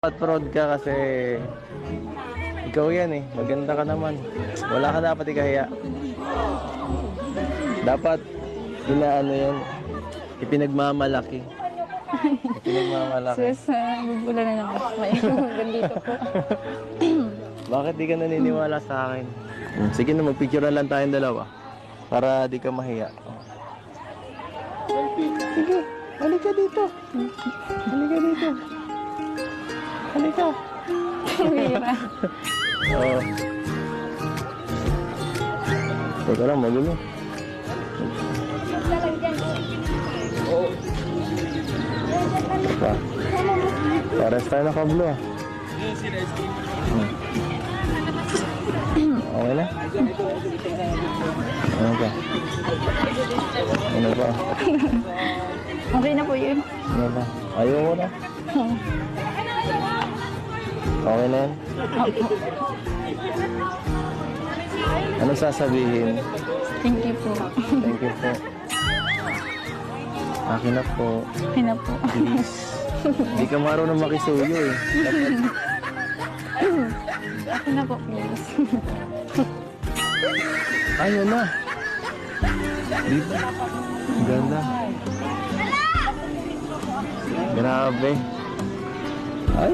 Proud ka kasi ikaw yan eh. Maganda ka naman. Wala ka dapat ikahiya. Dapat inaano yan. Ipinagmamalaki. Ipinagmamalaki. Sus, bubula na naman ako ngayon. Gandito po. Bakit di ka naniniwala sa akin? Sige na, magpicture lang tayong dalawa. Para di ka mahiya. Sige, halika dito. Halika dito. Halika. Bira. Oo. Teka lang, magulo. Pa. Pares tayo nakablo ah. Okay na? Ano pa? Ano pa? Okay na po yun. Ano pa? Ayaw mo na? Okay na yan? Ano sasabihin? Thank you po. Thank you po. Akin na po. Okay na po. Please. Hindi ka marunong makisuyo eh. Okay na po, please. Ayaw na. Diba? Ganda. Grabe. Ay,